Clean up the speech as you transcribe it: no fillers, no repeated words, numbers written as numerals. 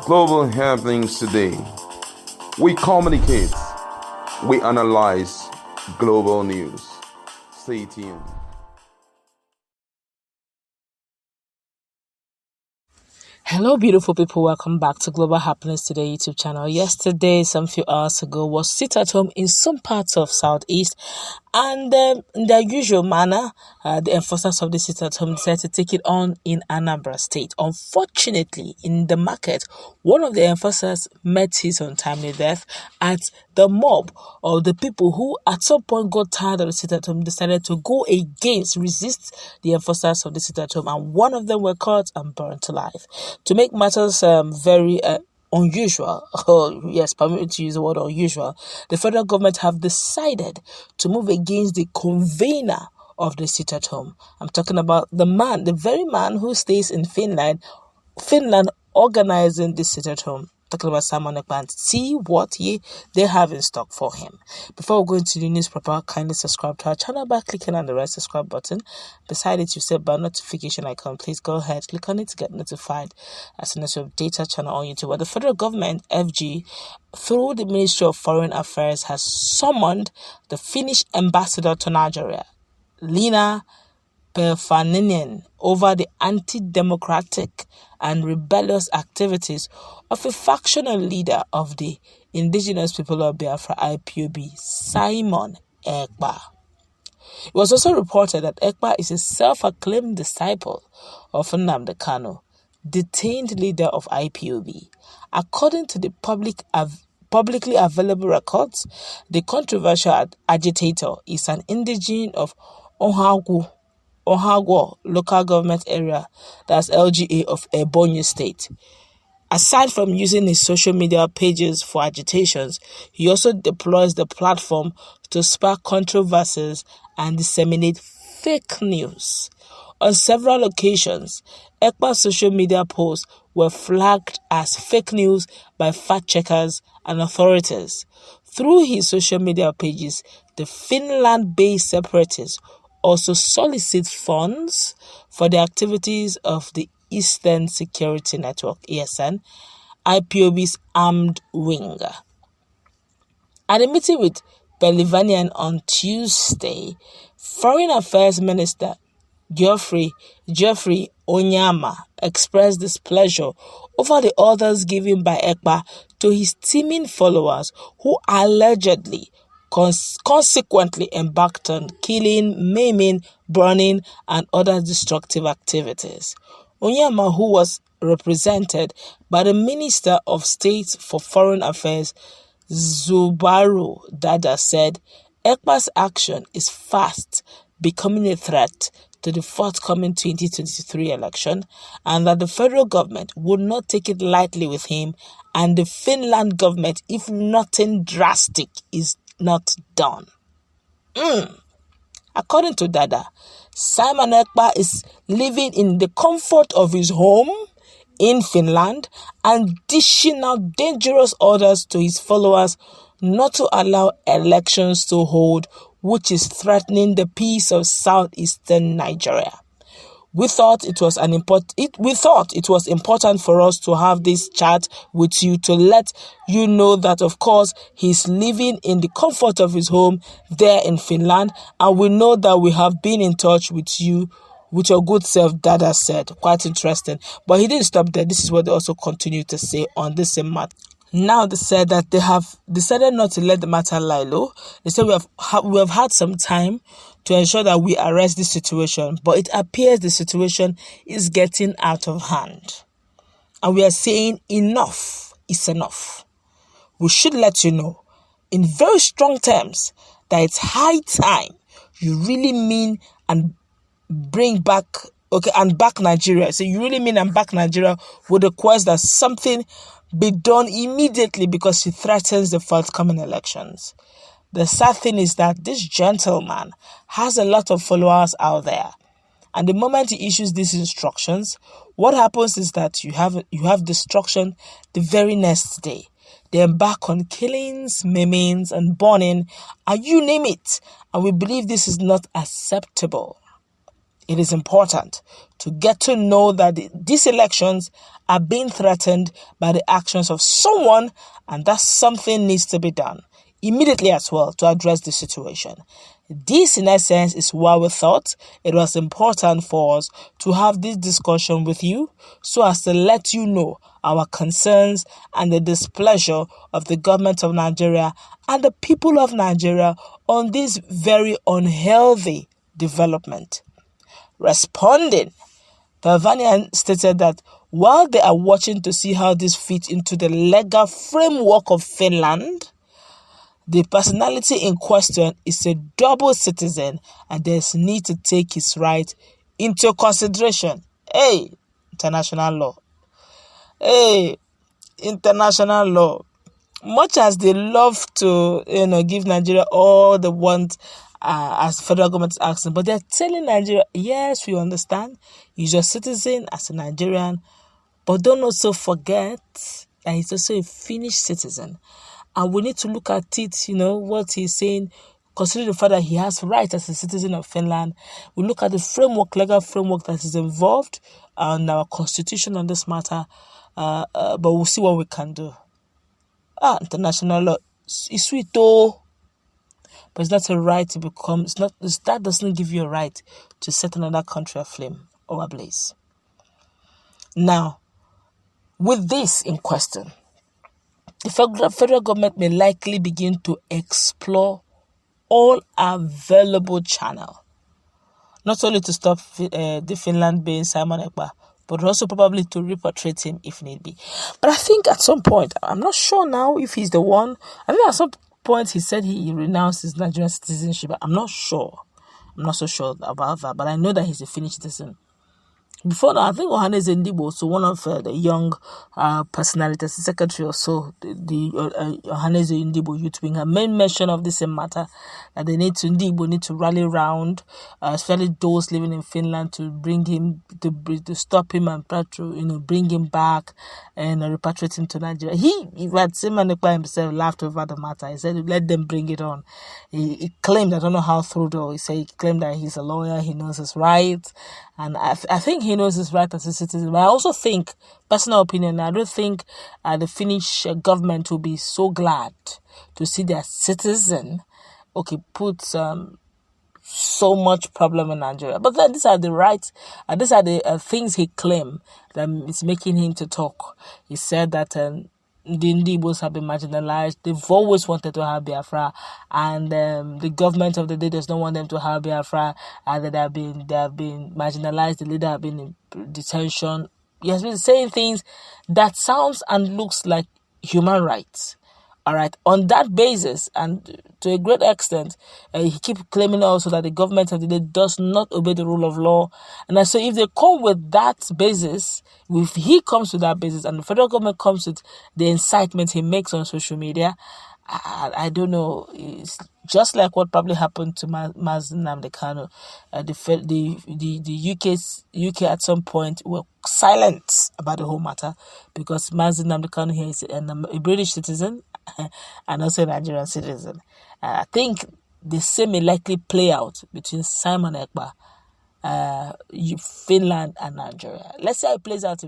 Global happenings today. We communicate, we analyze global news. Stay tuned. Hello, beautiful people. Welcome back to Global Happiness Today YouTube channel. Yesterday, some few hours ago, was sit at home in some parts of Southeast, and in their usual manner, the enforcers of the sit at home decided to take it on in Anambra State. Unfortunately, in the market, one of the enforcers met his untimely death at the mob or the people who at some point got tired of the sit at home decided to go against, resist the enforcers of the sit at home, and one of them were caught and burned to life. To make matters very unusual, yes, permit me to use the word unusual, the federal government have decided to move against the convener of the sit at home. I'm talking about the very man who stays in Finland organizing this sit at home. Talking about Simon Ekpa, and see what they have in stock for him. Before we go into the news proper, kindly subscribe to our channel by clicking on the red subscribe button. Beside it, you set bell notification icon. Please go ahead, click on it to get notified as soon as we update our channel on YouTube. But the federal government, FG, through the Ministry of Foreign Affairs, has summoned the Finnish ambassador to Nigeria, Lina Perfaninen, over the anti-democratic and rebellious activities of a factional leader of the indigenous people of Biafra ipob, Simon Ekpa. It was also reported that Ekpa is a self-acclaimed disciple of Anambra, detained leader of ipob. According to the publicly available records, the controversial agitator is an indigene of Ohagwo local government area, that's LGA of Ebonyi State. Aside from using his social media pages for agitations, he also deploys the platform to spark controversies and disseminate fake news. On several occasions, Ekpa's social media posts were flagged as fake news by fact-checkers and authorities. Through his social media pages, the Finland-based separatists also solicit funds for the activities of the Eastern Security Network, ESN, IPOB's armed wing. At a meeting with Pelivanian on Tuesday, Foreign Affairs Minister Geoffrey Onyama expressed displeasure over the orders given by Ekpa to his teeming followers who allegedly consequently embarked on killing, maiming, burning, and other destructive activities. Onyama, who was represented by the Minister of State for Foreign Affairs, Zubaru Dada, said Ekpa's action is fast becoming a threat to the forthcoming 2023 election, and that the federal government would not take it lightly with him and the Finland government if nothing drastic is not done. According to Dada, Simon Ekpa is living in the comfort of his home in Finland and dishing out dangerous orders to his followers not to allow elections to hold, which is threatening the peace of southeastern Nigeria. We thought it was important for us to have this chat with you to let you know that, of course, he's living in the comfort of his home there in Finland, and we know that we have been in touch with you, with your good self, Dada said. Quite interesting. But he didn't stop there. This is what they also continue to say on this same matter. Now they said that they have decided not to let the matter lie low. They said we have had some time to ensure that we arrest this situation, but it appears the situation is getting out of hand. And we are saying enough is enough. We should let you know in very strong terms that it's high time you really mean and back Nigeria. So you really mean and back Nigeria with the request that something be done immediately because it threatens the forthcoming elections. The sad thing is that this gentleman has a lot of followers out there. And the moment he issues these instructions, what happens is that you have destruction the very next day. They embark on killings, maimings, and burning, and you name it. And we believe this is not acceptable. it is important to get to know that these elections are being threatened by the actions of someone, and that something needs to be done immediately as well to address the situation. This, in essence, is why we thought it was important for us to have this discussion with you so as to let you know our concerns and the displeasure of the government of Nigeria and the people of Nigeria on this very unhealthy development. Responding, Pavanian stated that while they are watching to see how this fits into the legal framework of Finland, the personality in question is a double citizen and there's need to take his right into consideration. Hey, international law. Hey, international law. Much as they love to, give Nigeria all they want as federal government is asking, but they're telling Nigeria, yes, we understand, he's your citizen as a Nigerian, but don't also forget that he's also a Finnish citizen. And we need to look at it, what he's saying, considering the fact that he has rights as a citizen of Finland. We look at the framework, legal framework that is involved and our constitution on this matter, but we'll see what we can do. International law is sweet though, but it's not a right to become, that doesn't give you a right to set another country aflame or ablaze. Now, with this in question, the federal government may likely begin to explore all available channels, not only to stop the Finland being Simon Ekpa, but also probably to repatriate him if need be. But I think at some point, I'm not sure now if he's the one. I think at some point he said he renounced his Nigerian citizenship. I'm not sure. I'm not so sure about that, but I know that he's a Finnish citizen. Before that, I think Ohanaeze Ndigbo, so one of the young personalities, the secretary or so, the Ohanaeze Ndigbo Youth Wing, her main mention of this matter, that Ndigbo need to rally around, especially those living in Finland, to bring him, to stop him and try to, bring him back and repatriate him to Nigeria. He had Simon Ekpa himself laughed over the matter. He said, let them bring it on. He claimed, I don't know how through though, he claimed that he's a lawyer, he knows his rights, and I think he knows his right as a citizen. But I also think, personal opinion, I don't think the Finnish government will be so glad to see their citizen, put so much problem in Nigeria. But then these are the rights, these are the things he claimed that is making him to talk. He said that the Ndibos have been marginalized. They've always wanted to have Biafra, and the government of the day does not want them to have Biafra. That they have been marginalized. The leader have been in detention. He has been saying things that sounds and looks like human rights. All right. On that basis, and to a great extent, he keeps claiming also that the government of the day does not obey the rule of law. And so if they come with that basis, if he comes with that basis and the federal government comes with the incitement he makes on social media, I don't know. It's just like what probably happened to Mazen Namdekano. The UK at some point were silent about the whole matter because Mazen Namdekano here is a British citizen and also a Nigerian citizen. I think the same may likely play out between Simon Ekpa, Finland and Nigeria. Let's see how it plays out.